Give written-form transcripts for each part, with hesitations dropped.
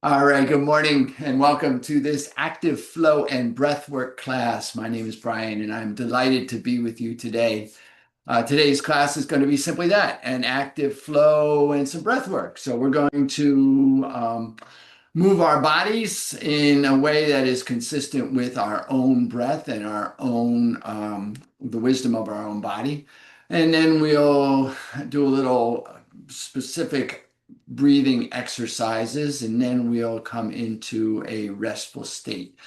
All right, good morning and welcome to this active flow and breathwork class. My name is Brian and I'm delighted to be with you today. Today's class is going to be simply that, an active flow and some breathwork. So we're going to move our bodies in a way that is consistent with our own breath and our own, the wisdom of our own body. And then we'll do a little specific breathing exercises, and then we'll come into a restful state.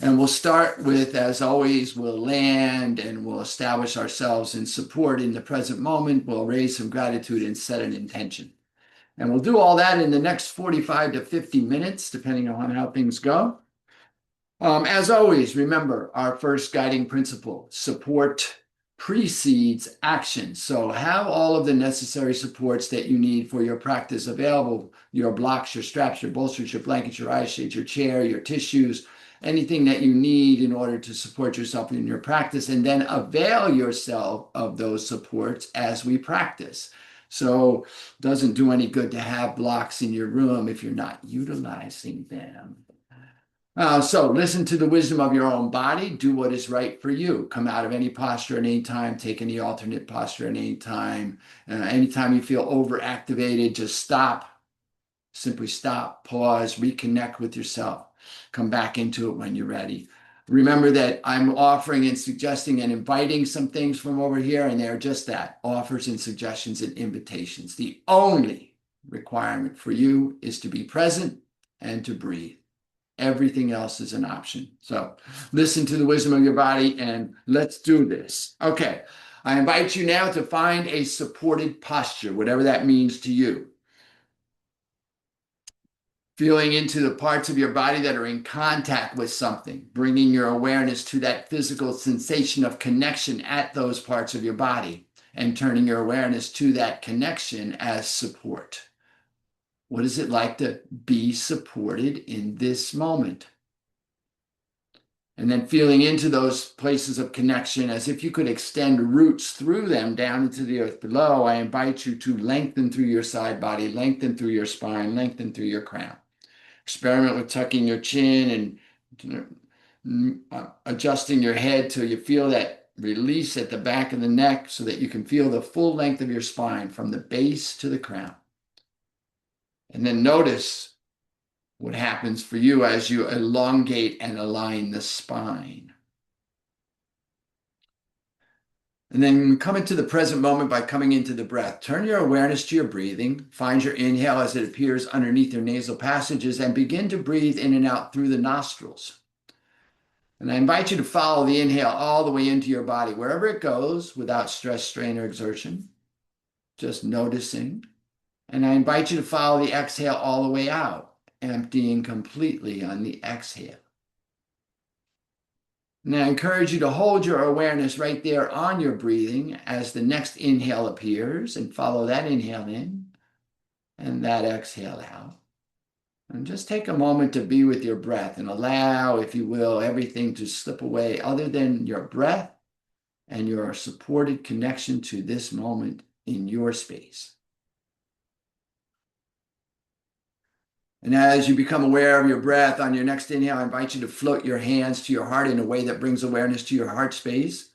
And we'll start with, as always, we'll land and we'll establish ourselves in support in the present moment. We'll raise some gratitude and set an intention. And we'll do all that in the next 45 to 50 minutes, depending on how things go. As always, remember our first guiding principle: support precedes action. So have all of the necessary supports that you need for your practice available: your blocks, your straps, your bolsters, your blankets, your eye shades, your chair, your tissues, anything that you need in order to support yourself in your practice, and then avail yourself of those supports as we practice. So it doesn't do any good to have blocks in your room if you're not utilizing them. So listen to the wisdom of your own body. Do what is right for you. Come out of any posture at any time. Take any alternate posture at any time. Anytime you feel overactivated, just stop. Simply stop, pause, reconnect with yourself. Come back into it when you're ready. Remember that I'm offering and suggesting and inviting some things from over here, and they're just that: offers and suggestions and invitations. The only requirement for you is to be present and to breathe. Everything else is an option. So listen to the wisdom of your body and let's do this. Okay. I invite you now to find a supported posture, whatever that means to you. Feeling into the parts of your body that are in contact with something, bringing your awareness to that physical sensation of connection at those parts of your body, and turning your awareness to that connection as support. What is it like to be supported in this moment? And then feeling into those places of connection as if you could extend roots through them down into the earth below. I invite you to lengthen through your side body, lengthen through your spine, lengthen through your crown. Experiment with tucking your chin and adjusting your head till you feel that release at the back of the neck so that you can feel the full length of your spine from the base to the crown. And then notice what happens for you as you elongate and align the spine. And then come into the present moment by coming into the breath. Turn your awareness to your breathing. Find your inhale as it appears underneath your nasal passages and begin to breathe in and out through the nostrils. And I invite you to follow the inhale all the way into your body, wherever it goes, without stress, strain, or exertion, just noticing. And I invite you to follow the exhale all the way out, emptying completely on the exhale. And I encourage you to hold your awareness right there on your breathing as the next inhale appears, and follow that inhale in and that exhale out. And just take a moment to be with your breath and allow, if you will, everything to slip away other than your breath and your supported connection to this moment in your space. And as you become aware of your breath on your next inhale, I invite you to float your hands to your heart in a way that brings awareness to your heart space,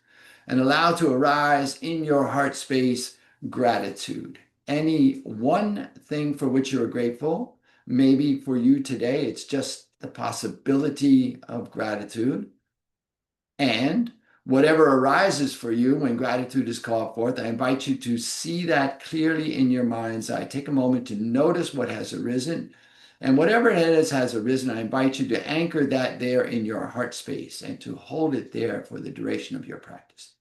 and allow to arise in your heart space gratitude. Any one thing for which you are grateful. Maybe for you today, it's just the possibility of gratitude. And whatever arises for you when gratitude is called forth, I invite you to see that clearly in your mind's eye. Take a moment to notice what has arisen. And whatever it is has arisen, I invite you to anchor that there in your heart space and to hold it there for the duration of your practice.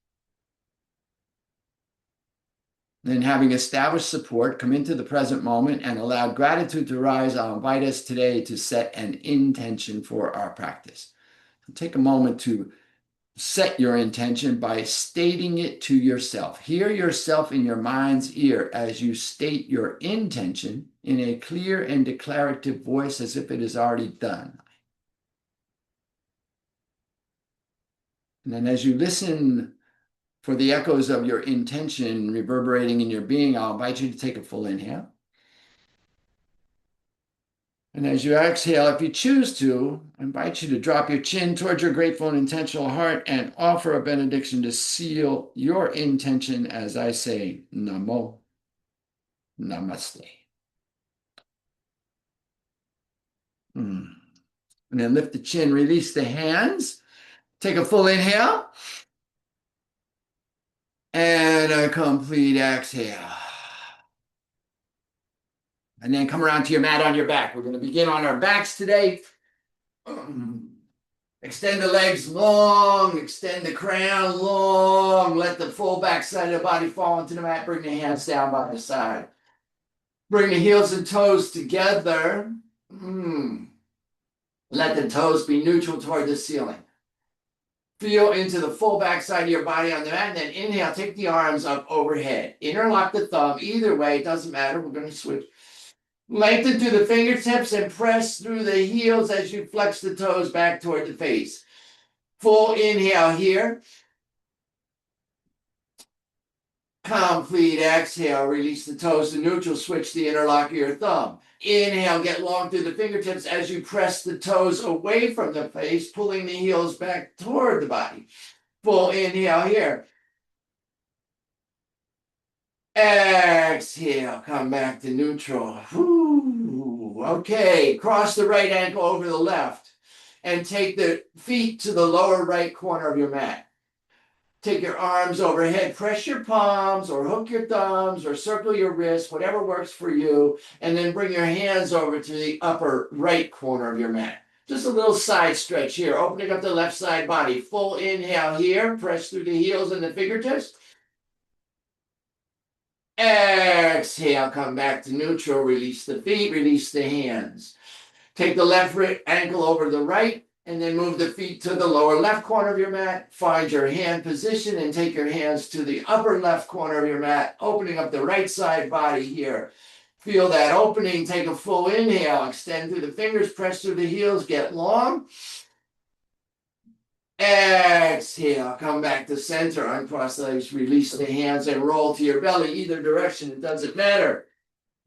Then, having established support, come into the present moment and allow gratitude to rise. I'll invite us today to set an intention for our practice. Take a moment to set your intention by stating it to yourself. Hear yourself in your mind's ear as you state your intention in a clear and declarative voice as if it is already done. And then as you listen for the echoes of your intention reverberating in your being, I'll invite you to take a full inhale. And as you exhale, if you choose to, I invite you to drop your chin towards your grateful and intentional heart and offer a benediction to seal your intention as I say, Namo, Namaste. And then lift the chin, release the hands. Take a full inhale and a complete exhale. And then come around to your mat on your back. We're going to begin on our backs today. Extend the legs long, extend the crown long, let the full back side of the body fall into the mat. Bring the hands down by the side. Bring the heels and toes together. Let the toes be neutral toward the ceiling. Feel into the full back side of your body on the mat, and then inhale, take the arms up overhead. Interlock the thumb. Either way, it doesn't matter. We're going to switch. Lengthen through the fingertips and press through the heels as you flex the toes back toward the face. Full inhale here. Complete exhale. Release the toes to neutral. Switch the interlock of your thumb. Inhale, get long through the fingertips as you press the toes away from the face, pulling the heels back toward the body. Full inhale here. Exhale, come back to neutral. Whew. Okay, cross the right ankle over the left and take the feet to the lower right corner of your mat. Take your arms overhead, press your palms or hook your thumbs or circle your wrists, whatever works for you, and then bring your hands over to the upper right corner of your mat. Just a little side stretch here, opening up the left side body. Full inhale here, press through the heels and the fingertips. Exhale, come back to neutral, release the feet, release the hands. Take the left ankle over the right, and then move the feet to the lower left corner of your mat. Find your hand position and take your hands to the upper left corner of your mat, opening up the right side body here. Feel that opening, take a full inhale, extend through the fingers, press through the heels, get long. Exhale, come back to center, uncross the legs, release the hands and roll to your belly, either direction, it doesn't matter.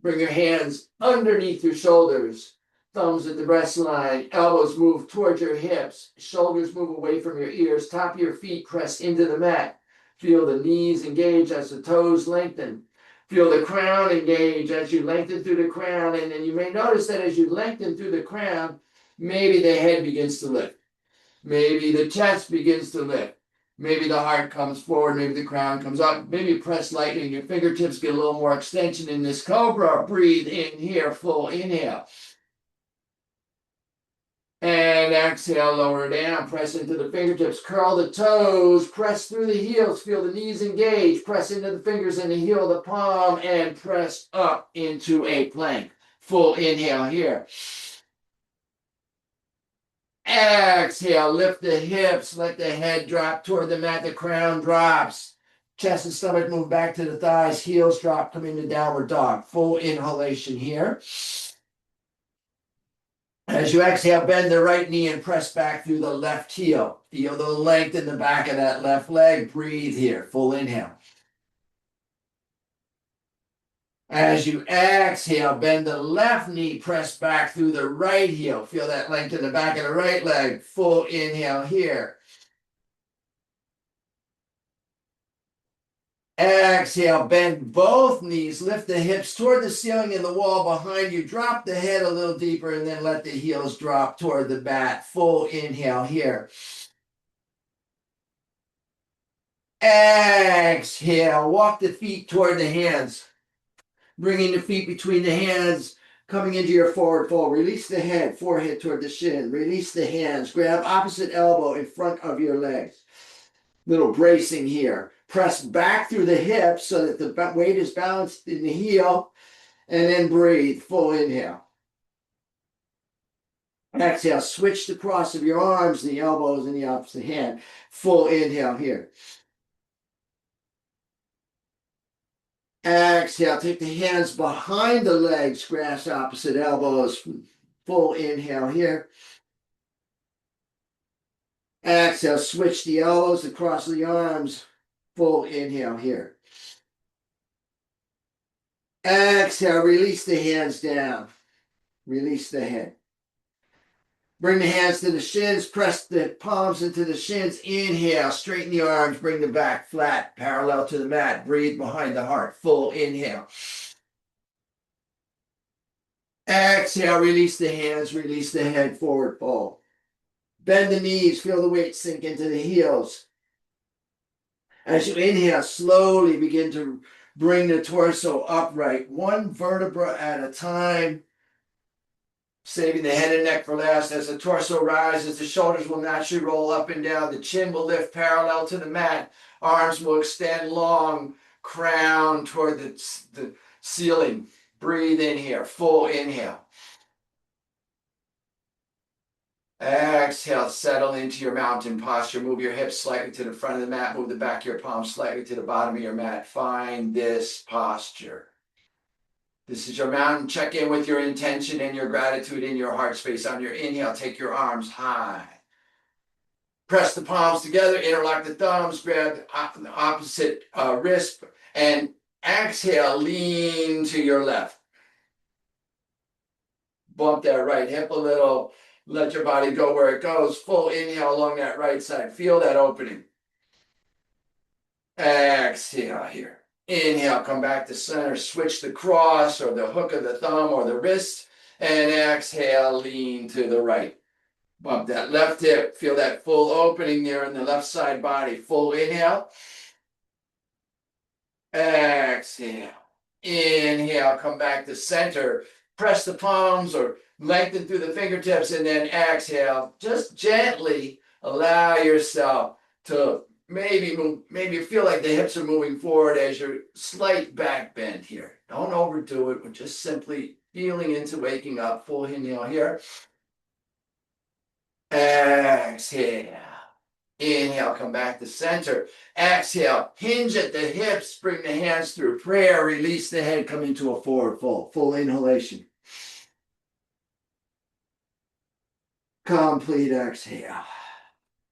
Bring your hands underneath your shoulders, thumbs at the breast line, elbows move towards your hips, shoulders move away from your ears, top of your feet press into the mat. Feel the knees engage as the toes lengthen. Feel the crown engage as you lengthen through the crown, and then you may notice that as you lengthen through the crown, maybe the head begins to lift. Maybe the chest begins to lift. Maybe the heart comes forward. Maybe the crown comes up. Maybe press lightly and your fingertips get a little more extension in this cobra. Breathe in here, full inhale. And exhale, lower down. Press into the fingertips. Curl the toes. Press through the heels. Feel the knees engage. Press into the fingers and the heel of the palm. And press up into a plank. Full inhale here. Exhale, lift the hips, let the head drop toward the mat, the crown drops. Chest and stomach move back to the thighs, heels drop, come into downward dog. Full inhalation here. As you exhale, bend the right knee and press back through the left heel. Feel the length in the back of that left leg. Breathe here, full inhale. As you exhale, bend the left knee, press back through the right heel. Feel that length in the back of the right leg. Full inhale here. Exhale, bend both knees, lift the hips toward the ceiling and the wall behind you. Drop the head a little deeper and then let the heels drop toward the mat. Full inhale here. Exhale, walk the feet toward the hands. Bringing the feet between the hands, coming into your forward fold. Release the head, forehead toward the shin. Release the hands. Grab opposite elbow in front of your legs. Little bracing here. Press back through the hips so that the weight is balanced in the heel. And then breathe. Full inhale. Exhale. Switch the cross of your arms, the elbows, and the opposite hand. Full inhale here. Exhale, take the hands behind the legs, grasp opposite elbows. Full inhale here. Exhale, switch the elbows across the arms. Full inhale here. Exhale, release the hands down. Release the head. Bring the hands to the shins, press the palms into the shins. Inhale, straighten the arms, bring the back flat, parallel to the mat. Breathe behind the heart. Full inhale. Exhale, release the hands, release the head, forward fold. Bend the knees, feel the weight sink into the heels. As you inhale, slowly begin to bring the torso upright, one vertebra at a time. Saving the head and neck for last. As the torso rises, the shoulders will naturally roll up and down. The chin will lift parallel to the mat. Arms will extend long, crown toward the ceiling. Breathe in here, full inhale. Exhale, settle into your mountain posture. Move your hips slightly to the front of the mat. Move the back of your palms slightly to the bottom of your mat. Find this posture. This is your mountain. Check in with your intention and your gratitude in your heart space. On your inhale, take your arms high. Press the palms together, interlock the thumbs, grab the opposite wrist, and exhale, lean to your left. Bump that right hip a little. Let your body go where it goes. Full inhale along that right side. Feel that opening. Exhale here. Inhale, come back to center. Switch the cross or the hook of the thumb or the wrist. And exhale, lean to the right. Bump that left hip. Feel that full opening there in the left side body. Full inhale. Exhale. Inhale, come back to center. Press the palms or lengthen through the fingertips and then exhale. Just gently allow yourself to maybe feel like the hips are moving forward as your slight back bend here. Don't overdo it. We're just simply feeling into waking up. Full inhale here. Exhale. Inhale, come back to center. Exhale, hinge at the hips, bring the hands through prayer, release the head, come into a forward fold. Full inhalation. Complete exhale.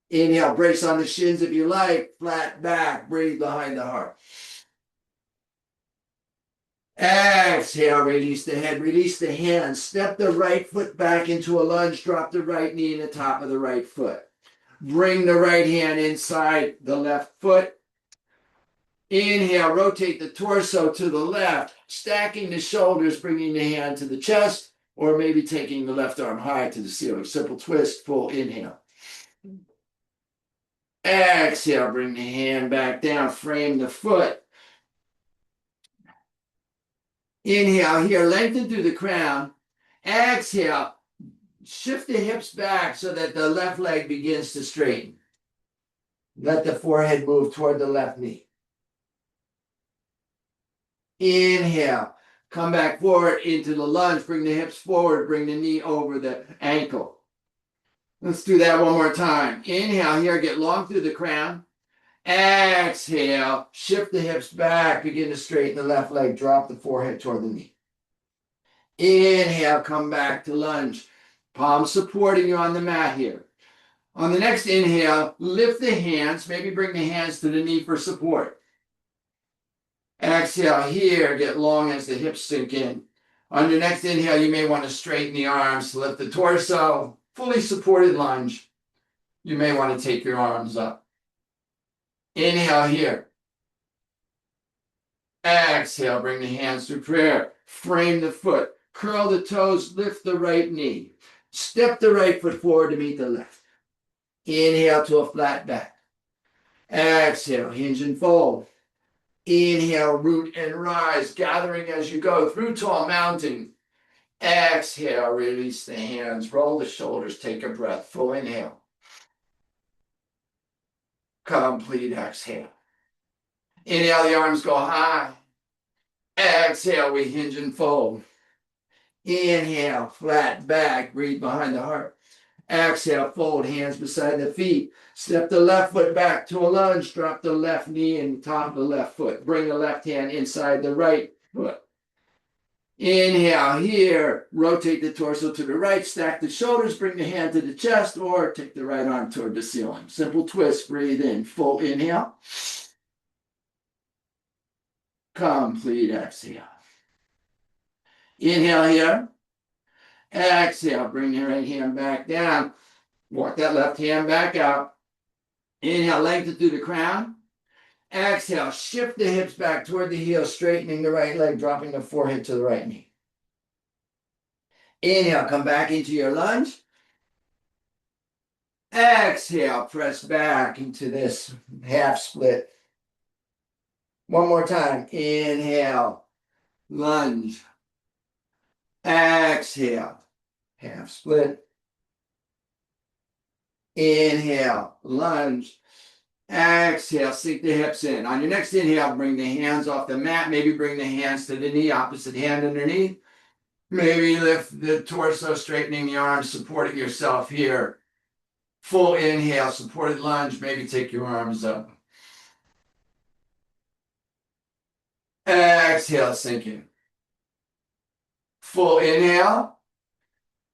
Inhale, brace on the shins if you like. Flat back, breathe behind the heart. Exhale, release the head, release the hands. Step the right foot back into a lunge. Drop the right knee in the top of the right foot. Bring the right hand inside the left foot. Inhale, rotate the torso to the left. Stacking the shoulders, bringing the hand to the chest, or maybe taking the left arm high to the ceiling. Simple twist, full inhale. Exhale, bring the hand back down, frame the foot. Inhale here, lengthen through the crown. Exhale, shift the hips back so that the left leg begins to straighten. Let the forehead move toward the left knee. Inhale, come back forward into the lunge, bring the hips forward, bring the knee over the ankle. Let's do that one more time. Inhale here, get long through the crown. Exhale, shift the hips back, begin to straighten the left leg, drop the forehead toward the knee. Inhale, come back to lunge. Palms supporting you on the mat here. On the next inhale, lift the hands, maybe bring the hands to the knee for support. Exhale here, get long as the hips sink in. On your next inhale, you may want to straighten the arms, lift the torso, fully supported lunge. You may want to take your arms up. Inhale here. Exhale, bring the hands to prayer. Frame the foot. Curl the toes, lift the right knee. Step the right foot forward to meet the left. Inhale to a flat back. Exhale, hinge and fold. Inhale, root and rise, gathering as you go through tall mountain. Exhale, release the hands, roll the shoulders, take a breath. Full inhale. Complete exhale. Inhale, the arms go high. Exhale, we hinge and fold. Inhale, flat back, breathe behind the heart. Exhale, fold hands beside the feet. Step the left foot back to a lunge. Drop the left knee and top the left foot. Bring the left hand inside the right foot. Inhale here. Rotate the torso to the right. Stack the shoulders. Bring the hand to the chest or take the right arm toward the ceiling. Simple twist. Breathe in. Full inhale. Complete exhale. Inhale here. Exhale, bring your right hand back down. Walk that left hand back out. Inhale, lengthen through the crown. Exhale, shift the hips back toward the heel, straightening the right leg, dropping the forehead to the right knee. Inhale, come back into your lunge. Exhale, press back into this half split. One more time. Inhale, lunge. Exhale, half split. Inhale, lunge. Exhale, sink the hips in. On your next inhale, bring the hands off the mat. Maybe bring the hands to the knee, opposite hand underneath. Maybe lift the torso, straightening the arms, supporting yourself here. Full inhale, supported lunge. Maybe take your arms up. Exhale, sink in. Full inhale.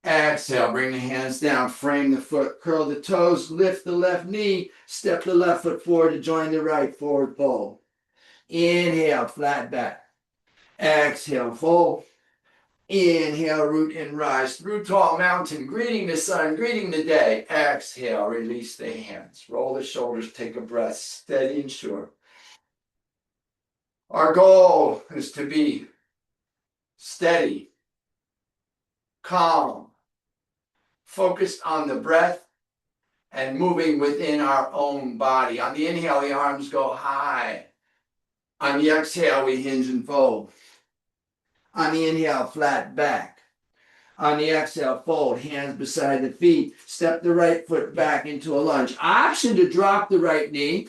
Exhale, bring the hands down, frame the foot, curl the toes, lift the left knee, step the left foot forward to join the right, forward fold. Inhale, flat back. Exhale, fold. Inhale, root and rise through tall mountain, greeting the sun, greeting the day. Exhale, release the hands, roll the shoulders, take a breath, steady and sure. Our goal is to be steady, calm, focused on the breath, and moving within our own body. On the inhale, the arms go high. On the exhale, we hinge and fold. On the inhale, flat back. On the exhale, fold, hands beside the feet. Step the right foot back into a lunge. Option to drop the right knee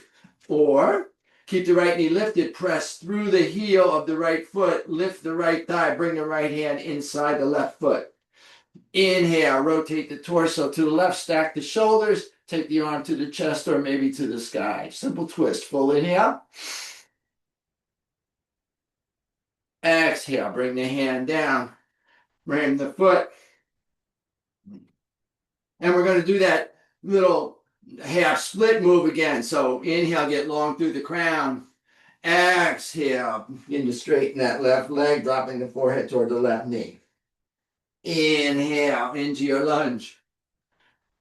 or keep the right knee lifted. Press through the heel of the right foot. Lift the right thigh. Bring the right hand inside the left foot. Inhale, rotate the torso to the left. Stack the shoulders. Take the arm to the chest or maybe to the sky. Simple twist. Full inhale. Exhale, bring the hand down. Ram the foot. And we're going to do that little half split move again. So inhale, get long through the crown. Exhale, begin to straighten that left leg, dropping the forehead toward the left knee. Inhale into your lunge.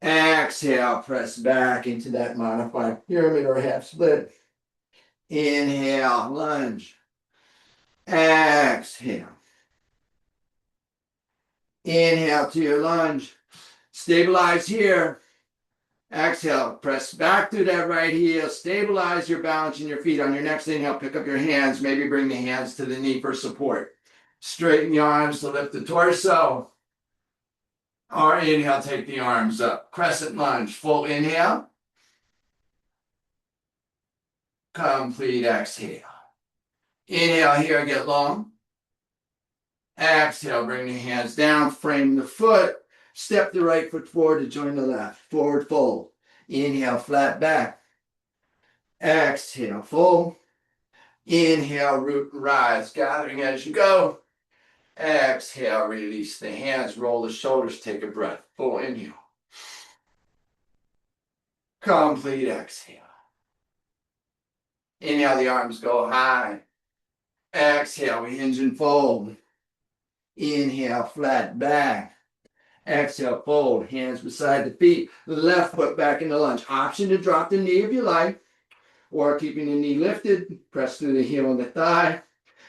Exhale, press back into that modified pyramid or half split. Inhale, lunge. Exhale. Inhale to your lunge. Stabilize here. Exhale, press back through that right heel. Stabilize your balance in your feet. On your next inhale, pick up your hands. Maybe bring the hands to the knee for support. Straighten the arms to lift the torso. Or inhale, take the arms up. Crescent lunge. Full inhale. Complete exhale. Inhale here, get long. Exhale, bring the hands down, frame the foot. Step the right foot forward to join the left. Forward fold. Inhale, flat back. Exhale, fold. Inhale, root and rise. Gathering as you go. Exhale, release the hands. Roll the shoulders. Take a breath. Full inhale. Complete exhale. Inhale, the arms go high. Exhale, we hinge and fold. Inhale, flat back. Exhale, fold, hands beside the feet. Left foot back into lunge. Option to drop the knee if you like, or keeping the knee lifted. Press through the heel and the thigh.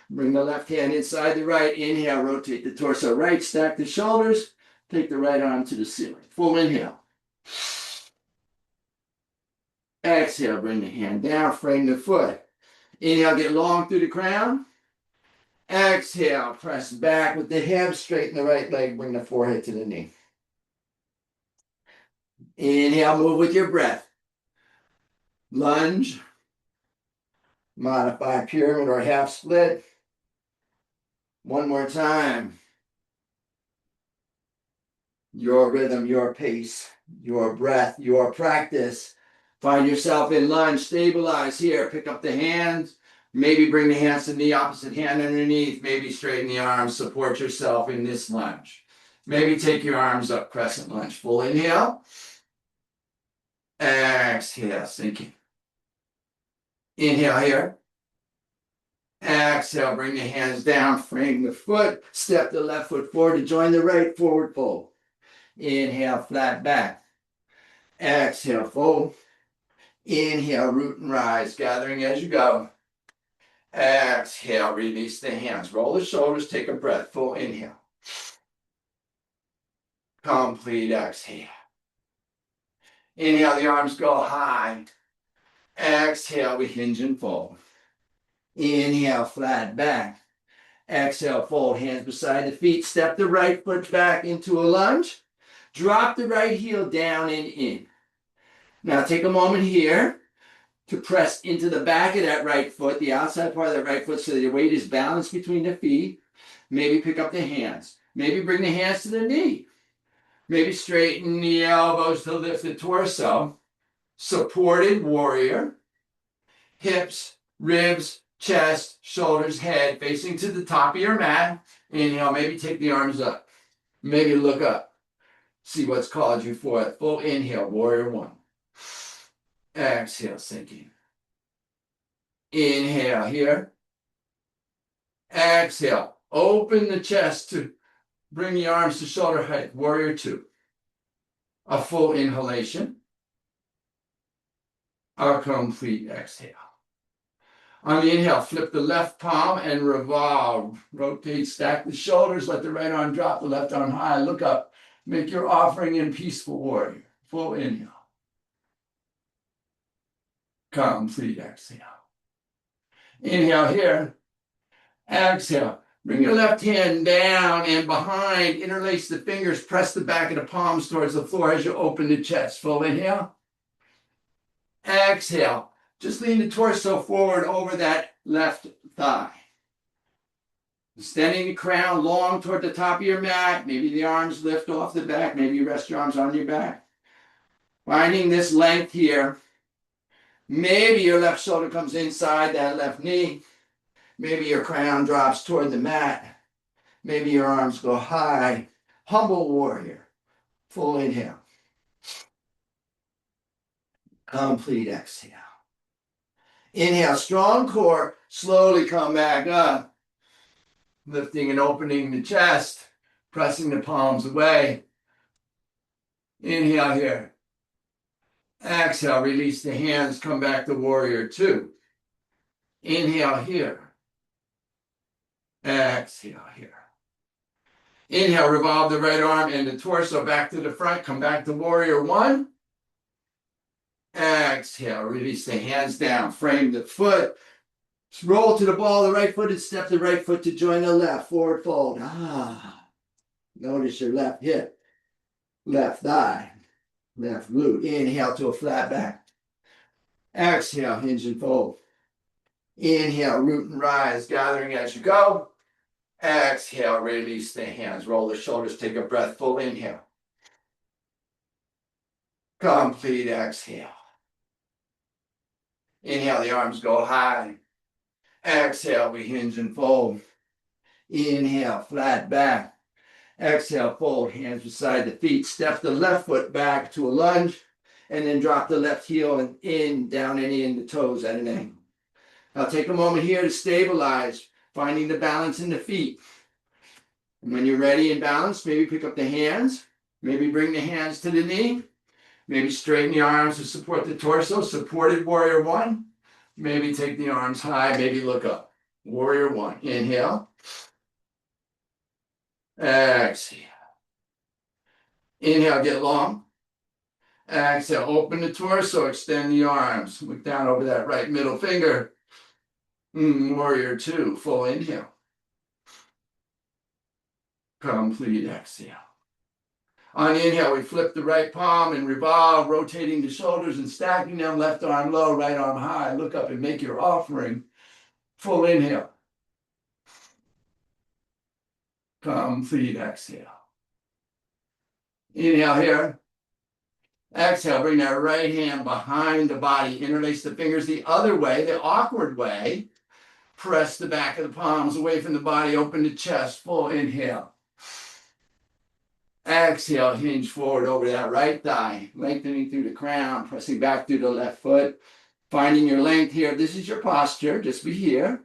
Bring the left hand inside the right. Inhale, rotate the torso right. Stack the shoulders. Take the right arm to the ceiling. Full inhale. Exhale, bring the hand down. Frame the foot. Inhale, get long through the crown. Exhale, press back with the hips, straighten the right leg, bring the forehead to the knee. Inhale, move with your breath. Lunge, modify pyramid or half split. One more time. Your rhythm, your pace, your breath, your practice. Find yourself in lunge, stabilize here, pick up the hands. Maybe bring the hands to the opposite hand underneath. Maybe straighten the arms. Support yourself in this lunge. Maybe take your arms up, crescent lunge. Full inhale. Exhale, sinking. Inhale here. Exhale, bring the hands down, frame the foot, step the left foot forward to join the right, forward fold. Inhale, flat back. Exhale, fold. Inhale, root and rise, gathering as you go. Exhale, release the hands. Roll the shoulders, take a breath. Full inhale. Complete exhale. Inhale, the arms go high. Exhale, we hinge and fold. Inhale, flat back. Exhale, fold, hands beside the feet. Step the right foot back into a lunge. Drop the right heel down and in. Now take a moment here to press into the back of that right foot, the outside part of that right foot, so that your weight is balanced between the feet. Maybe pick up the hands. Maybe bring the hands to the knee. Maybe straighten the elbows to lift the torso. Supported warrior. Hips, ribs, chest, shoulders, head facing to the top of your mat. Inhale, maybe take the arms up. Maybe look up. See what's called you for it. Full inhale, warrior one. Exhale, sinking. Inhale here. Exhale. Open the chest to bring the arms to shoulder height. Warrior two. A full inhalation. A complete exhale. On the inhale, flip the left palm and revolve. Rotate, stack the shoulders, let the right arm drop, the left arm high. Look up. Make your offering in peaceful warrior. Full inhale. Complete exhale. Inhale here. Exhale. Bring your left hand down and behind. Interlace the fingers. Press the back of the palms towards the floor as you open the chest. Full inhale. Exhale. Just lean the torso forward over that left thigh. Extending the crown long toward the top of your mat. Maybe the arms lift off the back. Maybe you rest your arms on your back. Finding this length here. Maybe your left shoulder comes inside that left knee. Maybe your crown drops toward the mat. Maybe your arms go high. Humble warrior. Full inhale. Complete exhale. Inhale, strong core. Slowly come back up. Lifting and opening the chest. Pressing the palms away. Inhale here. Exhale, release the hands. Come back to warrior two. Inhale here. Exhale here. Inhale, revolve the right arm and the torso back to the front. Come back to warrior one. Exhale, release the hands down. Frame the foot. Roll to the ball of the right foot and step the right foot to join the left. Forward fold. Notice your left hip, left thigh, left glute. Inhale to a flat back. Exhale, hinge and fold. Inhale, root and rise, gathering as you go. Exhale, release the hands. Roll the shoulders, take a breath. Full inhale. Complete exhale. Inhale, the arms go high. Exhale, we hinge and fold. Inhale, flat back. Exhale, fold, hands beside the feet. Step the left foot back to a lunge, and then drop the left heel and in, down and in, the toes at an angle. Now take a moment here to stabilize, finding the balance in the feet. And when you're ready and balanced, maybe pick up the hands. Maybe bring the hands to the knee. Maybe straighten the arms to support the torso. Supported warrior one. Maybe take the arms high. Maybe look up. Warrior one. Inhale. Exhale. Inhale, get long. Exhale, open the torso, extend the arms. Look down over that right middle finger. Warrior two, full inhale. Complete exhale. On the inhale, we flip the right palm and revolve, rotating the shoulders and stacking them, left arm low, right arm high. Look up and make your offering. Full inhale. Complete exhale. Inhale here. Exhale, bring that right hand behind the body. Interlace the fingers the other way, the awkward way. Press the back of the palms away from the body. Open the chest. Full inhale. Exhale, hinge forward over that right thigh. Lengthening through the crown. Pressing back through the left foot. Finding your length here. This is your posture. Just be here.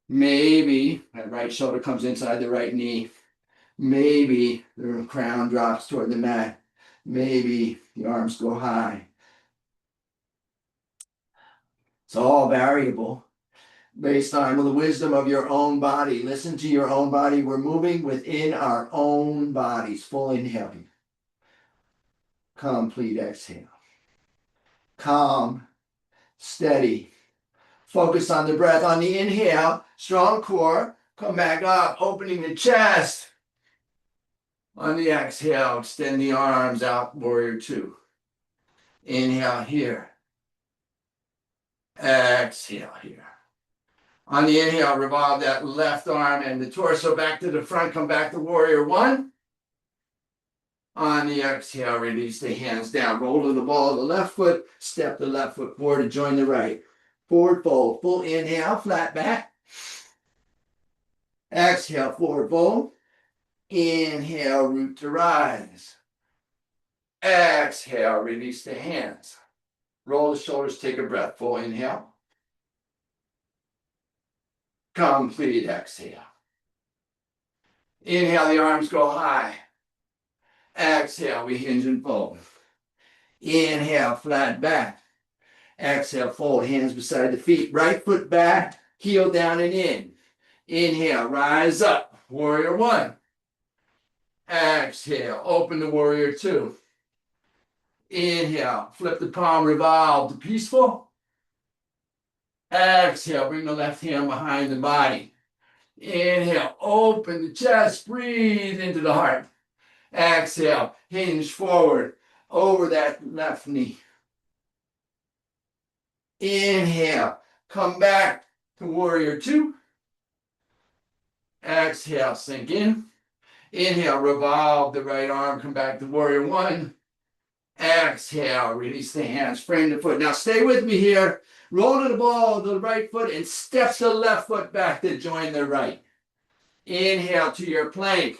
Maybe that right shoulder comes inside the right knee. Maybe the crown drops toward the mat. Maybe the arms go high. It's all variable based on the wisdom of your own body. Listen to your own body. We're moving within our own bodies. Full inhale. Complete exhale. Calm, steady. Focus on the breath. On the inhale, strong core. Come back up, opening the chest. On the exhale, extend the arms out, warrior two. Inhale here. Exhale here. On the inhale, revolve that left arm and the torso back to the front. Come back to warrior one. On the exhale, release the hands down. Roll to the ball of the left foot. Step the left foot forward to join the right. Forward fold. Full inhale, flat back. Exhale, forward fold. Inhale, root to rise. Exhale, release the hands. Roll the shoulders, take a breath. Full inhale. Complete exhale. Inhale, the arms go high. Exhale, we hinge and fold. Inhale, flat back. Exhale, fold, hands beside the feet. Right foot back, heel down and in. Inhale, rise up. Warrior one. Exhale, open to warrior two. Inhale, flip the palm, revolve to peaceful. Exhale, bring the left hand behind the body. Inhale, open the chest, breathe into the heart. Exhale, hinge forward over that left knee. Inhale, come back to warrior two. Exhale, sink in. Inhale, revolve the right arm, come back to warrior one. Exhale, release the hands, frame the foot. Now stay with me here. Roll to the ball of the right foot and step the left foot back to join the right. Inhale to your plank.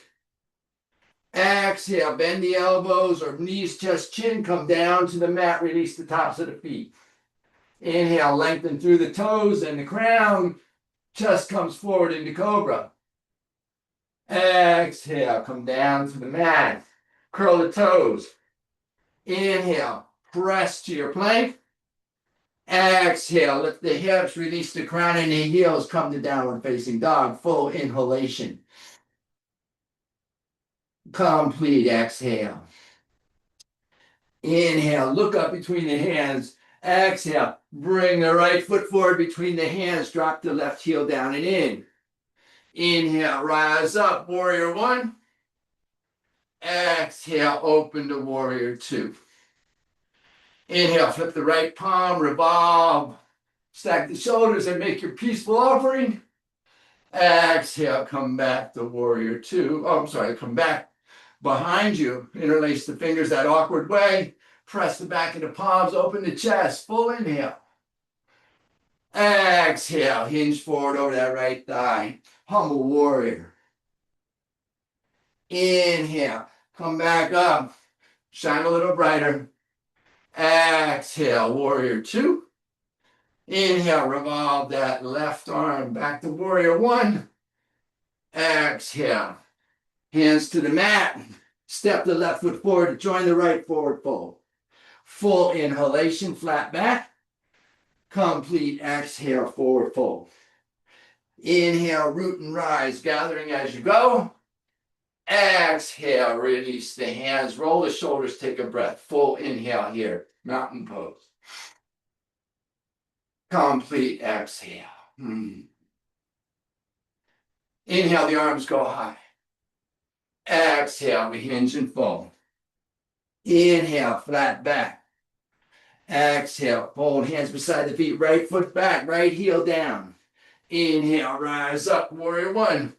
Exhale, bend the elbows or knees, chest, chin, come down to the mat, release the tops of the feet. Inhale, lengthen through the toes and the crown. Chest comes forward into cobra. Exhale, come down to the mat. Curl the toes. Inhale, press to your plank. Exhale, lift the hips, release the crown and the heels, come to downward facing dog. Full inhalation. Complete exhale. Inhale, look up between the hands. Exhale, bring the right foot forward between the hands. Drop the left heel down and in. Inhale, rise up, warrior one. Exhale, open to warrior two. Inhale, flip the right palm, revolve. Stack the shoulders and make your peaceful offering. Exhale, come back to warrior two. Oh, I'm sorry, come back behind you. Interlace the fingers that awkward way. Press the back of the palms, open the chest. Full inhale. Exhale, hinge forward over that right thigh. Humble warrior. Inhale, come back up. Shine a little brighter. Exhale, warrior two. Inhale, revolve that left arm back to warrior one. Exhale, hands to the mat. Step the left foot forward to join the right forward fold. Full inhalation, flat back. Complete exhale, forward fold. Inhale, root and rise, gathering as you go. Exhale, release the hands, roll the shoulders, take a breath. Full inhale here, mountain pose. Complete exhale. Inhale, the arms go high. Exhale, we hinge and fold. Inhale, flat back. Exhale, fold hands beside the feet, right foot back, right heel down. Inhale, rise up, warrior one.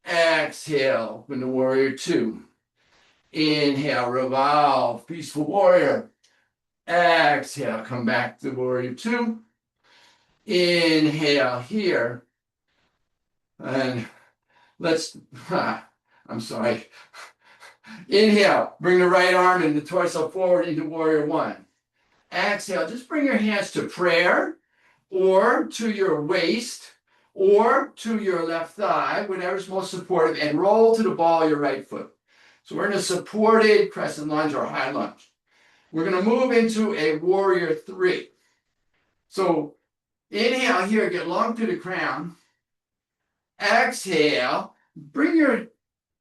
Exhale, open to warrior two. Inhale, revolve, peaceful warrior. Exhale, come back to warrior two. Inhale here. And I'm sorry. Inhale, bring the right arm and the torso forward into warrior one. Exhale, just bring your hands to prayer or to your waist or to your left thigh, whatever's most supportive, and roll to the ball of your right foot. So we're in a supported crescent lunge or high lunge. We're going to move into a warrior three. So inhale here, get long through the crown. Exhale, bring your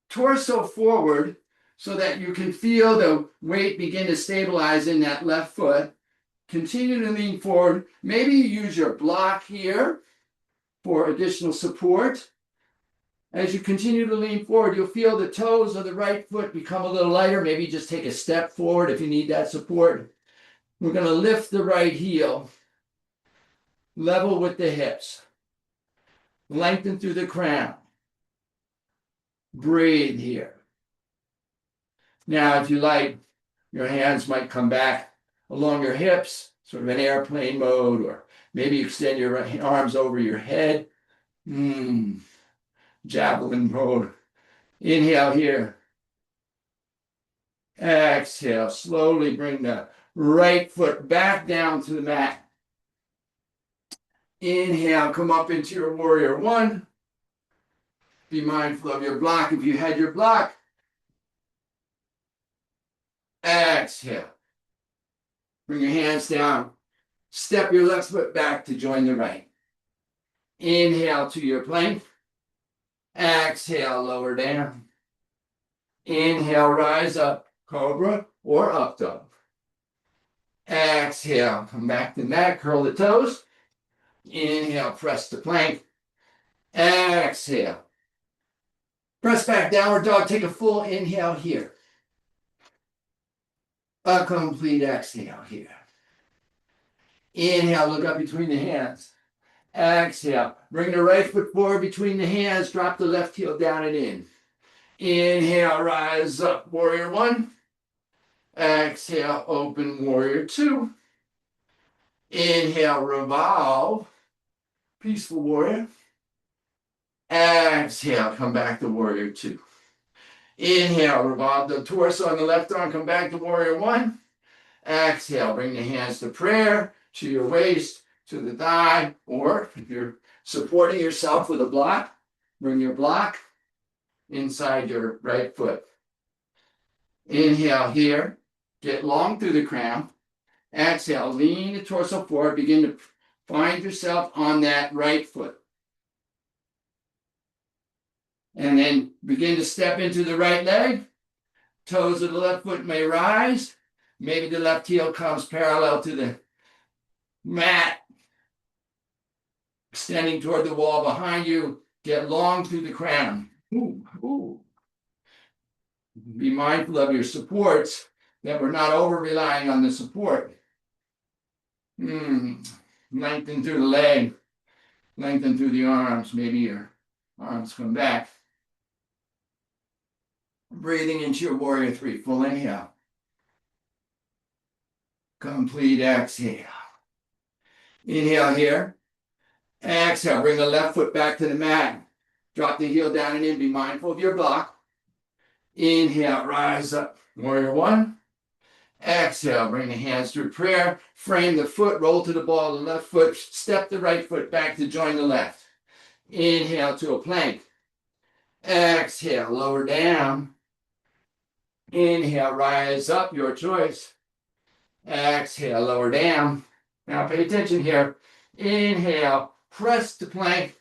torso forward so that you can feel the weight begin to stabilize in that left foot. Continue to lean forward. Maybe you use your block here for additional support. As you continue to lean forward, you'll feel the toes of the right foot become a little lighter. Maybe just take a step forward if you need that support. We're going to lift the right heel, level with the hips. Lengthen through the crown. Breathe here. Now, if you like, your hands might come back along your hips, sort of an airplane mode, or maybe extend your arms over your head. Javelin mode. Inhale here. Exhale. Slowly bring the right foot back down to the mat. Inhale, come up into your warrior one. Be mindful of your block if you had your block. Exhale. Bring your hands down. Step your left foot back to join the right. Inhale to your plank. Exhale, lower down. Inhale, rise up, cobra or up dog. Exhale, come back to mat, curl the toes. Inhale, press the plank. Exhale. Press back, downward dog. Take a full inhale here. A complete exhale here. Inhale, look up between the hands. Exhale, bring the right foot forward between the hands. Drop the left heel down and in. Inhale, rise up, warrior one. Exhale, open, warrior two. Inhale, revolve, peaceful warrior. Exhale, come back to warrior two. Inhale, revolve the torso on the left arm, come back to warrior one. Exhale, bring the hands to prayer, to your waist, to the thigh, or if you're supporting yourself with a block, bring your block inside your right foot. Inhale here, get long through the crown. Exhale, lean the torso forward, begin to find yourself on that right foot. And then begin to step into the right leg. Toes of the left foot may rise. Maybe the left heel comes parallel to the mat. Extending toward the wall behind you. Get long through the crown. Ooh. Be mindful of your supports, that we're not over relying on the support. Lengthen through the leg. Lengthen through the arms. Maybe your arms come back. Breathing into your warrior three. Full inhale. Complete exhale. Inhale here. Exhale. Bring the left foot back to the mat. Drop the heel down and in. Be mindful of your block. Inhale. Rise up. Warrior one. Exhale. Bring the hands through prayer. Frame the foot. Roll to the ball of the left foot. Step the right foot back to join the left. Inhale to a plank. Exhale. Lower down. Inhale. Rise up. Your choice. Exhale. Lower down. Now pay attention here. Inhale. Press the plank.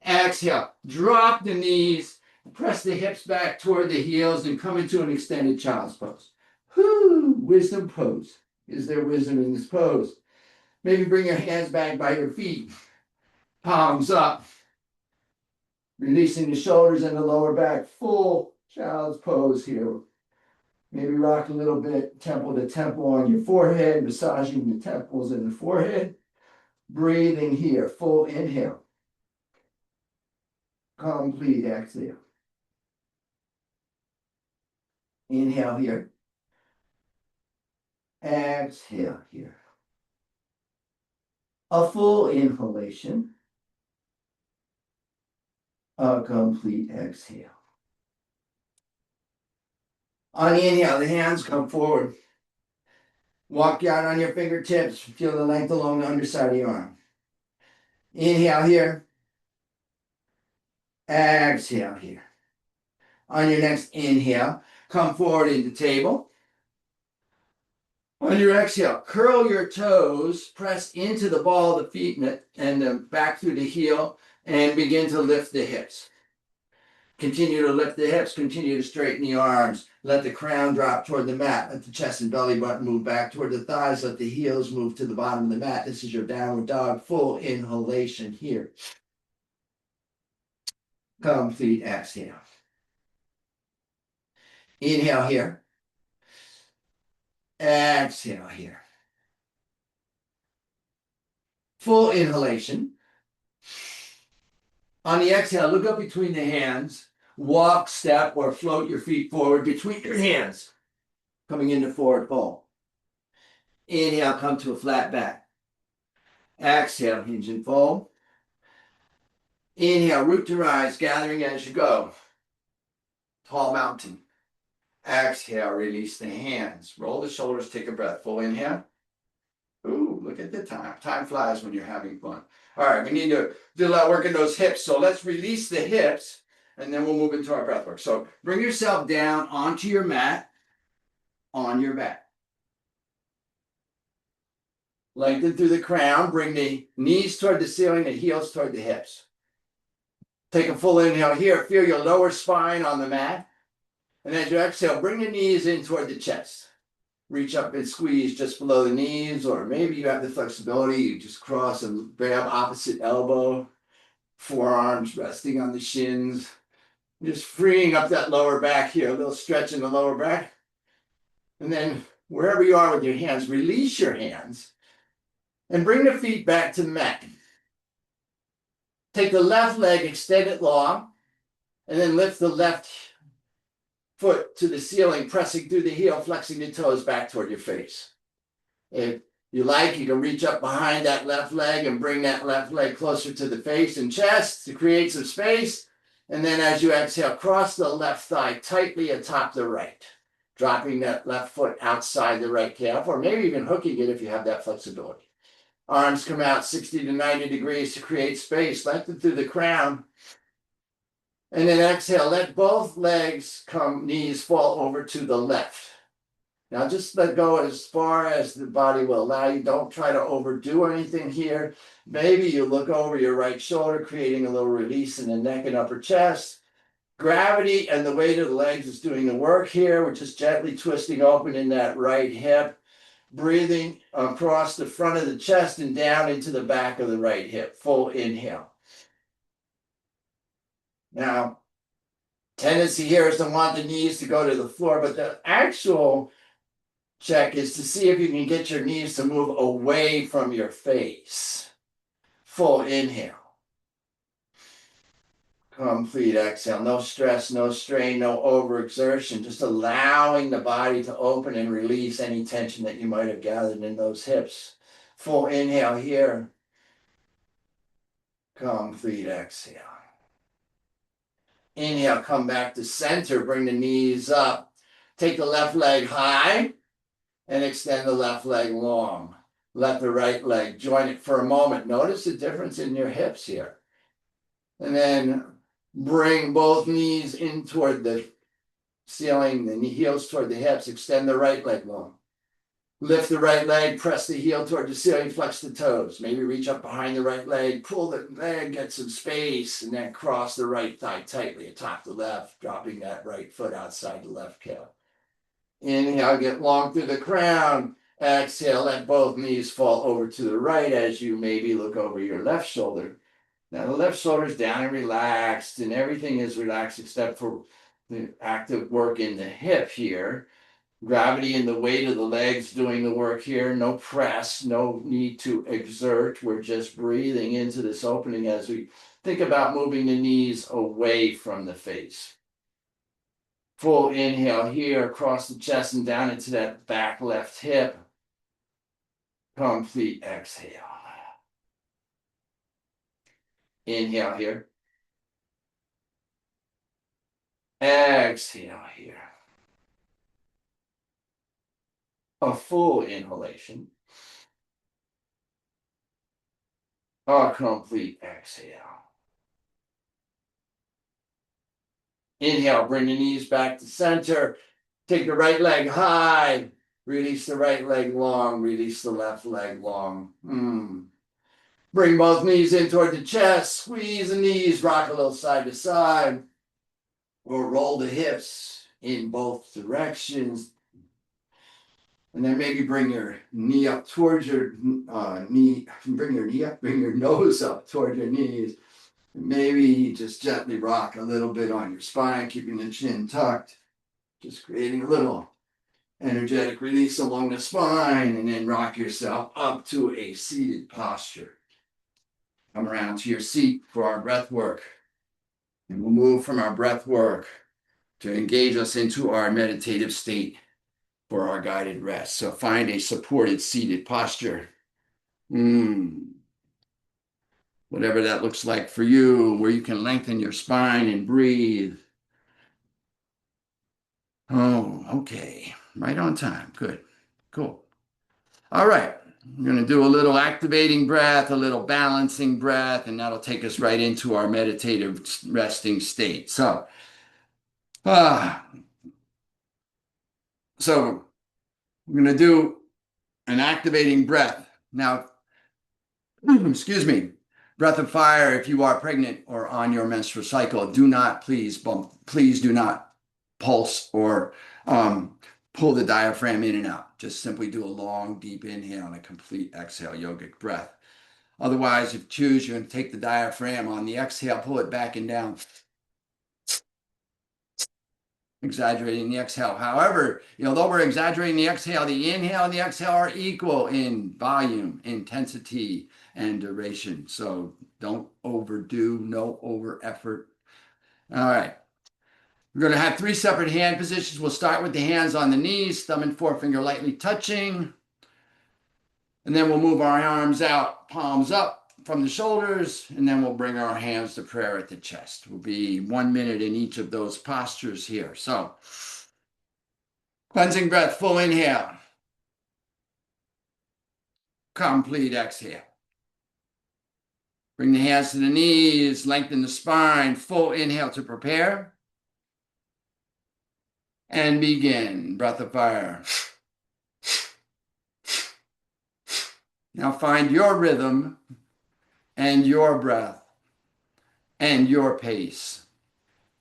Exhale. Drop the knees. Press the hips back toward the heels and come into an extended child's pose. Wisdom pose. Is there wisdom in this pose? Maybe bring your hands back by your feet. Palms up. Releasing the shoulders and the lower back. Full child's pose here. Maybe rock a little bit, temple to temple on your forehead, massaging the temples and the forehead. Breathing here. Full inhale. Complete exhale. Inhale here. Exhale here. A full inhalation. A complete exhale. On the inhale, the hands come forward. Walk out on your fingertips. Feel the length along the underside of your arm. Inhale here. Exhale here. On your next inhale, come forward into table. On your exhale, curl your toes, press into the ball of the feet and back through the heel, and begin to lift the hips. Continue to lift the hips, continue to straighten the arms. Let the crown drop toward the mat. Let the chest and belly button move back toward the thighs. Let the heels move to the bottom of the mat. This is your downward dog. Full inhalation here. Complete exhale. Inhale here. Exhale here. Full inhalation. On the exhale, look up between the hands. Walk, step, or float your feet forward between your hands. Coming into forward fold. Inhale, come to a flat back. Exhale, hinge and fold. Inhale, root to rise, gathering as you go. Tall mountain. Exhale, release the hands. Roll the shoulders, take a breath. Full inhale. Ooh, look at the time. Time flies when you're having fun. All right, we need to do a lot of work in those hips. So let's release the hips, and then we'll move into our breath work. So bring yourself down onto your mat, on your back. Lengthen through the crown. Bring the knees toward the ceiling, the heels toward the hips. Take a full inhale here. Feel your lower spine on the mat. And as you exhale, bring the knees in toward the chest. Reach up and squeeze just below the knees, or maybe you have the flexibility. You just cross and grab opposite elbow, forearms resting on the shins. Just freeing up that lower back here, a little stretch in the lower back. And then wherever you are with your hands, release your hands and bring the feet back to the mat. Take the left leg, extend it long, and then lift the left foot to the ceiling, pressing through the heel, flexing the toes back toward your face. If you like, you can reach up behind that left leg and bring that left leg closer to the face and chest to create some space. And then as you exhale, cross the left thigh tightly atop the right, dropping that left foot outside the right calf, or maybe even hooking it if you have that flexibility. Arms come out 60 to 90 degrees to create space. Lengthen through the crown. And then exhale, let both legs knees fall over to the left. Now just let go as far as the body will allow you. Don't try to overdo anything here. Maybe you look over your right shoulder, creating a little release in the neck and upper chest. Gravity and the weight of the legs is doing the work here. We're just gently twisting open in that right hip. Breathing across the front of the chest and down into the back of the right hip. Full inhale. Now, tendency here is to want the knees to go to the floor, but the actual check is to see if you can get your knees to move away from your face. Full inhale. Complete exhale. No stress, no strain, no overexertion. Just allowing the body to open and release any tension that you might have gathered in those hips. Full inhale here. Complete exhale. Inhale, come back to center. Bring the knees up. Take the left leg high and extend the left leg long. Let the right leg join it for a moment. Notice the difference in your hips here. And then bring both knees in toward the ceiling, the heels toward the hips. Extend the right leg long. Lift the right leg, press the heel toward the ceiling, flex the toes. Maybe reach up behind the right leg, pull the leg, get some space, and then cross the right thigh tightly atop the left, dropping that right foot outside the left calf. Inhale, get long through the crown. Exhale, let both knees fall over to the right as you maybe look over your left shoulder. Now the left shoulder is down and relaxed, and everything is relaxed except for the active work in the hip here. Gravity and the weight of the legs doing the work here. No press, no need to exert. We're just breathing into this opening as we think about moving the knees away from the face. Full inhale here, across the chest and down into that back left hip. Complete exhale. Inhale here. Exhale here. A full inhalation. A complete exhale. Inhale, bring the knees back to center. Take the right leg high. Release the right leg long. Release the left leg long. Bring both knees in toward the chest. Squeeze the knees. Rock a little side to side. Or roll the hips in both directions. And then maybe bring your knee up towards your knee. Bring your knee up. Bring your nose up toward your knees. Maybe just gently rock a little bit on your spine, keeping the chin tucked. Just creating a little energetic release along the spine, and then rock yourself up to a seated posture. Come around to your seat for our breath work. And we'll move from our breath work to engage us into our meditative state for our guided rest. So find a supported seated posture. Whatever that looks like for you, where you can lengthen your spine and breathe. Oh, okay. Right on time. Good. Cool. All right. We're going to do a little activating breath, a little balancing breath, and that'll take us right into our meditative resting state. So we're going to do an activating breath. Now, excuse me, breath of fire, if you are pregnant or on your menstrual cycle, do not please do not pulse or pull the diaphragm in and out. Just simply do a long, deep inhale and a complete exhale, yogic breath. Otherwise, if you choose, you're going to take the diaphragm on the exhale, pull it back and down, exaggerating the exhale. However, though we're exaggerating the exhale, the inhale and the exhale are equal in volume, intensity, and duration. So don't overdo, no over effort. All right. We're going to have 3 separate hand positions. We'll start with the hands on the knees, thumb and forefinger lightly touching. And then we'll move our arms out, palms up from the shoulders, and then we'll bring our hands to prayer at the chest. We'll be 1 minute in each of those postures here. So, cleansing breath, full inhale. Complete exhale. Bring the hands to the knees, lengthen the spine, full inhale to prepare. And begin. Breath of fire. Now find your rhythm and your breath and your pace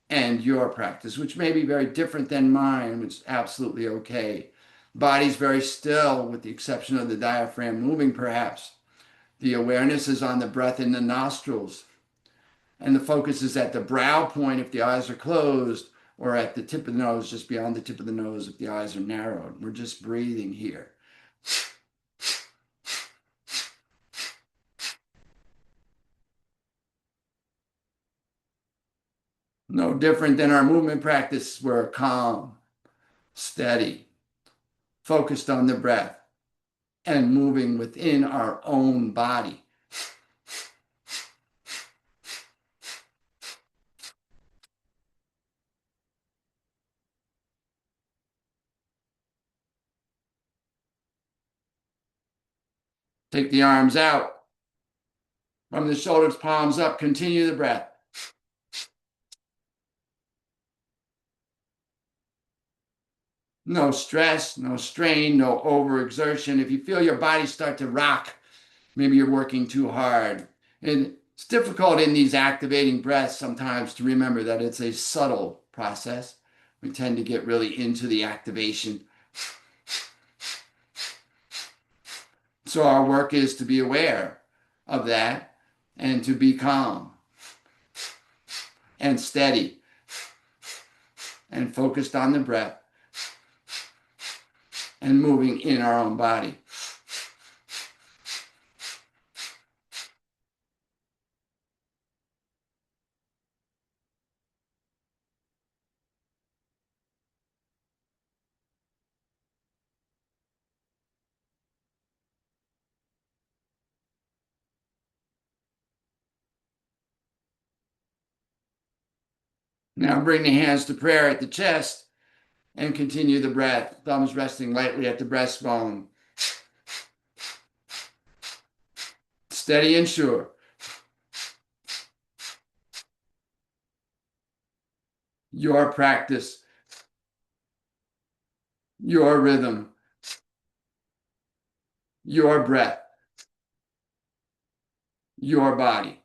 and your practice, which may be very different than mine, which is absolutely okay. Body's very still, with the exception of the diaphragm moving perhaps. The awareness is on the breath in the nostrils. And the focus is at the brow point if the eyes are closed, or at the tip of the nose, just beyond the tip of the nose if the eyes are narrowed. We're just breathing here. No different than our movement practice. We're calm, steady, focused on the breath, and moving within our own body. Take the arms out. From the shoulders, palms up, continue the breath. No stress, no strain, no overexertion. If you feel your body start to rock, maybe you're working too hard. And it's difficult in these activating breaths sometimes to remember that it's a subtle process. We tend to get really into the activation. So our work is to be aware of that and to be calm and steady and focused on the breath and moving in our own body. Now bring the hands to prayer at the chest and continue the breath. Thumbs resting lightly at the breastbone. Steady and sure. your practice, your rhythm, your breath, your body.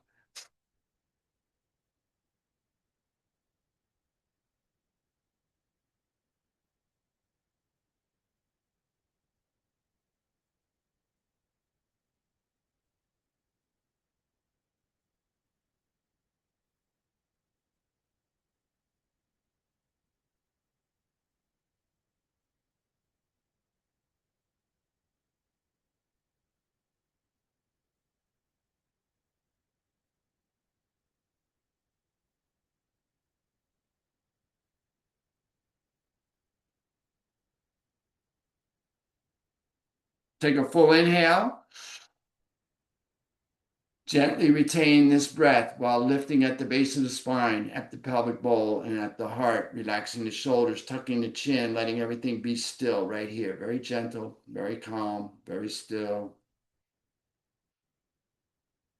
Take a full inhale. Gently retain this breath while lifting at the base of the spine, at the pelvic bowl, and at the heart, relaxing the shoulders, tucking the chin, letting everything be still right here. Very gentle, very calm, very still.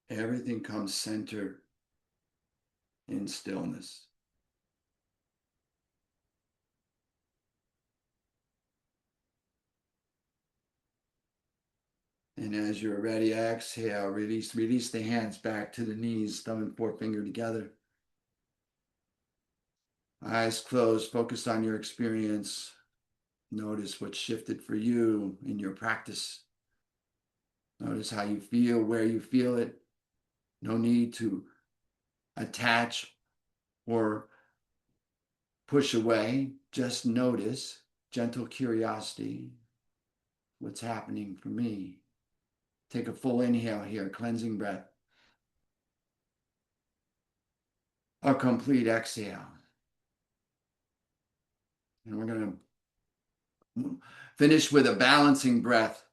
Everything comes centered in stillness. And as you're ready, exhale, release the hands back to the knees, thumb and forefinger together. Eyes closed, focused on your experience. Notice what shifted for you in your practice. Notice how you feel, where you feel it. No need to attach or push away. Just notice, gentle curiosity. What's happening for me? Take a full inhale here, cleansing breath. A complete exhale. And we're going to finish with a balancing breath.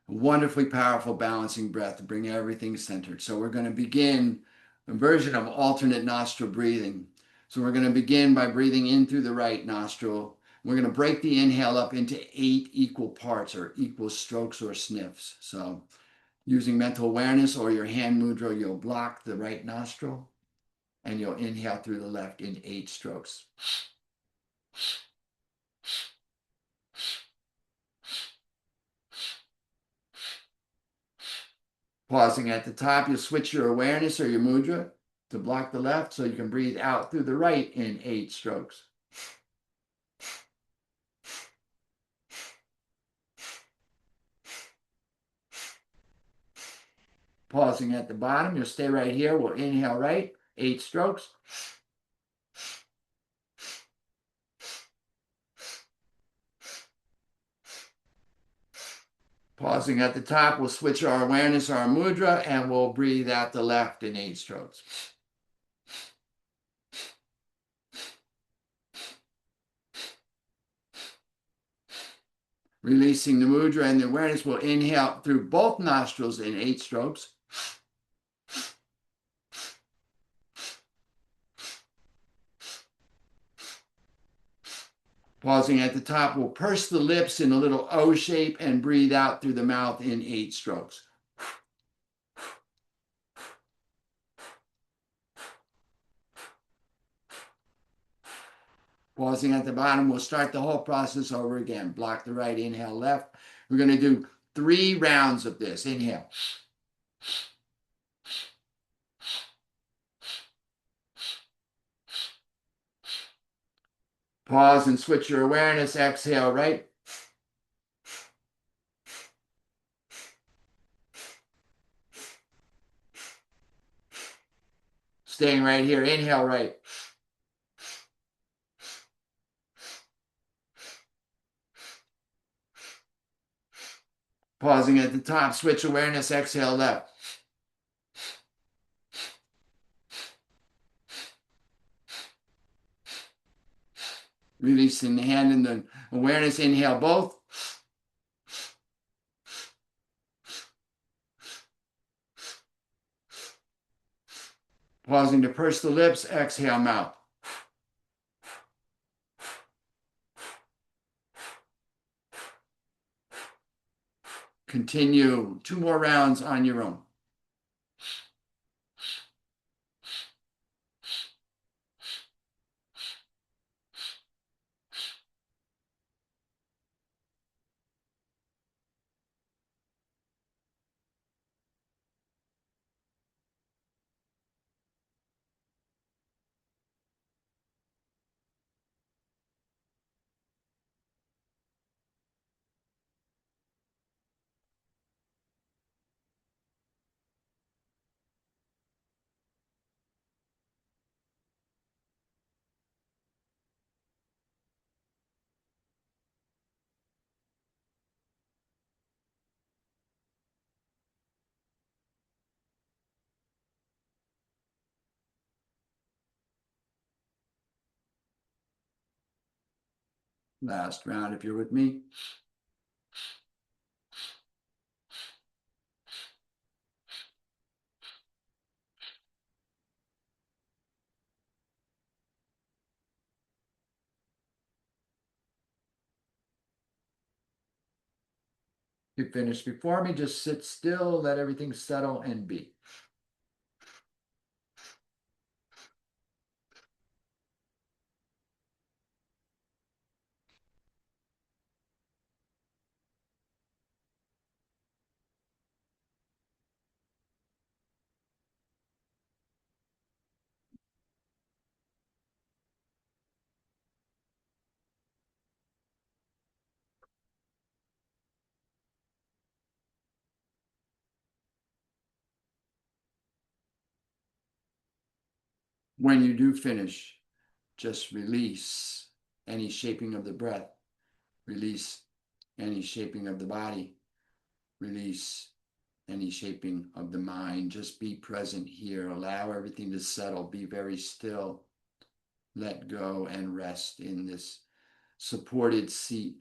A wonderfully powerful balancing breath to bring everything centered. So we're going to begin a version of alternate nostril breathing. So we're going to begin by breathing in through the right nostril. We're going to break the inhale up into 8 equal parts or equal strokes or sniffs. So using mental awareness or your hand mudra, you'll block the right nostril and you'll inhale through the left in 8 strokes. Pausing at the top, you'll switch your awareness or your mudra to block the left so you can breathe out through the right in 8 strokes. Pausing at the bottom, you'll stay right here. We'll inhale right, 8 strokes. Pausing at the top, we'll switch our awareness, our mudra, and we'll breathe out the left in 8 strokes. Releasing the mudra and the awareness, we'll inhale through both nostrils in 8 strokes. Pausing at the top, we'll purse the lips in a little O shape and breathe out through the mouth in 8 strokes. Pausing at the bottom, we'll start the whole process over again. Block the right, inhale left. We're going to do 3 rounds of this. Inhale. Pause and switch your awareness. Exhale right. Staying right here. Inhale right. Pausing at the top. Switch awareness. Exhale left. Releasing the hand and the awareness. Inhale both. Pausing to purse the lips. Exhale mouth. Continue 2 more rounds on your own. Last round, if you're with me. If you finish before me, just sit still, let everything settle and be. When you do finish, just release any shaping of the breath, release any shaping of the body, release any shaping of the mind. Just be present here. Allow everything to settle. Be very still. Let go and rest in this supported seat.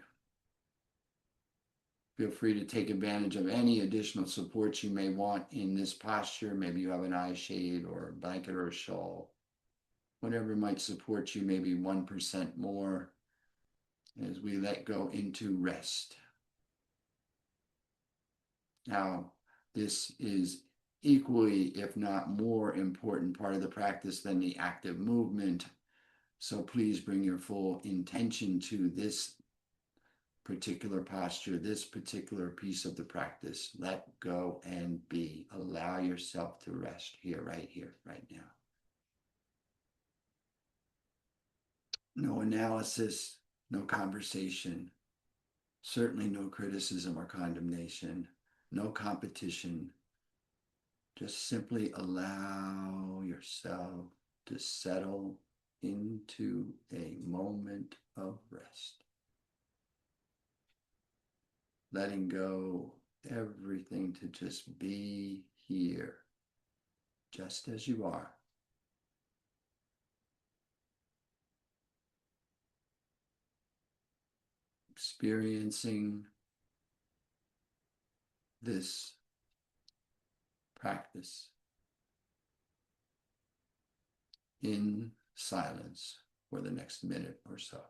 Feel free to take advantage of any additional supports you may want in this posture. Maybe you have an eye shade or a blanket or a shawl. Whatever might support you, maybe 1% more as we let go into rest. Now, this is equally, if not more important part of the practice than the active movement. So please bring your full intention to this particular posture, this particular piece of the practice. Let go and be. Allow yourself to rest here, right now. No analysis, no conversation, certainly no criticism or condemnation, no competition. Just simply allow yourself to settle into a moment of rest. Letting go everything to just be here, just as you are. Experiencing this practice in silence for the next minute or so.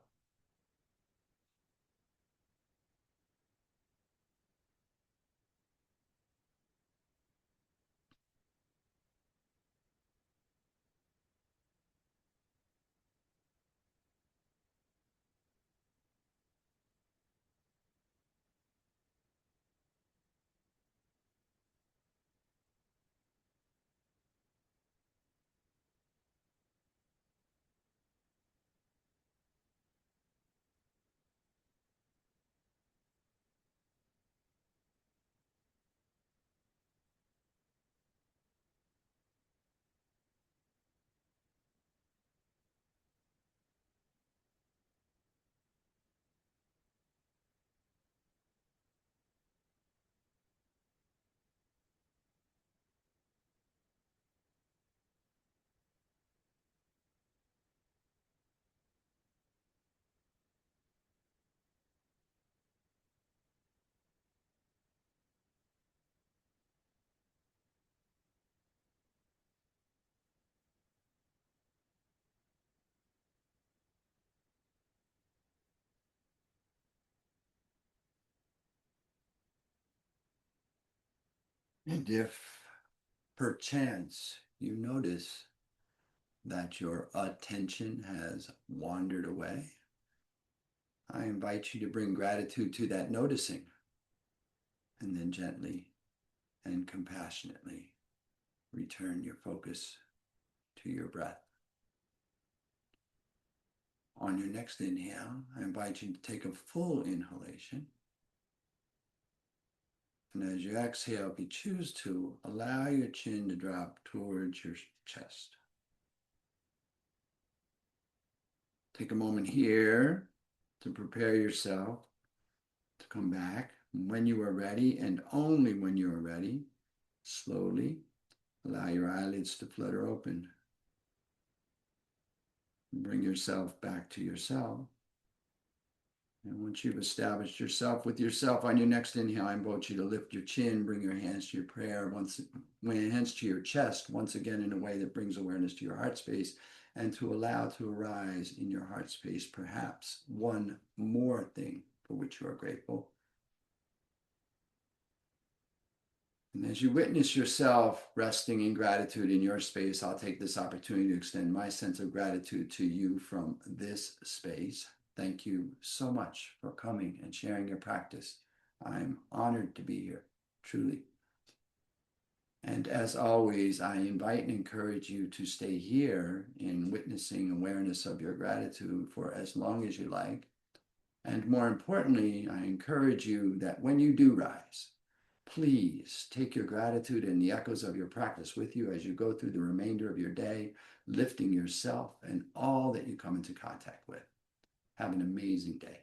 And if perchance you notice that your attention has wandered away, I invite you to bring gratitude to that noticing and then gently and compassionately return your focus to your breath. On your next inhale, I invite you to take a full inhalation. And as you exhale, if you choose to, allow your chin to drop towards your chest. Take a moment here to prepare yourself to come back. When you are ready, and only when you are ready, slowly allow your eyelids to flutter open. Bring yourself back to yourself. And once you've established yourself with yourself on your next inhale, I invite you to lift your chin, bring your hands to your prayer, hands to your chest, once again in a way that brings awareness to your heart space, and to allow to arise in your heart space perhaps one more thing for which you are grateful. And as you witness yourself resting in gratitude in your space, I'll take this opportunity to extend my sense of gratitude to you from this space. Thank you so much for coming and sharing your practice. I'm honored to be here, truly. And as always, I invite and encourage you to stay here in witnessing awareness of your gratitude for as long as you like. And more importantly, I encourage you that when you do rise, please take your gratitude and the echoes of your practice with you as you go through the remainder of your day, lifting yourself and all that you come into contact with. Have an amazing day.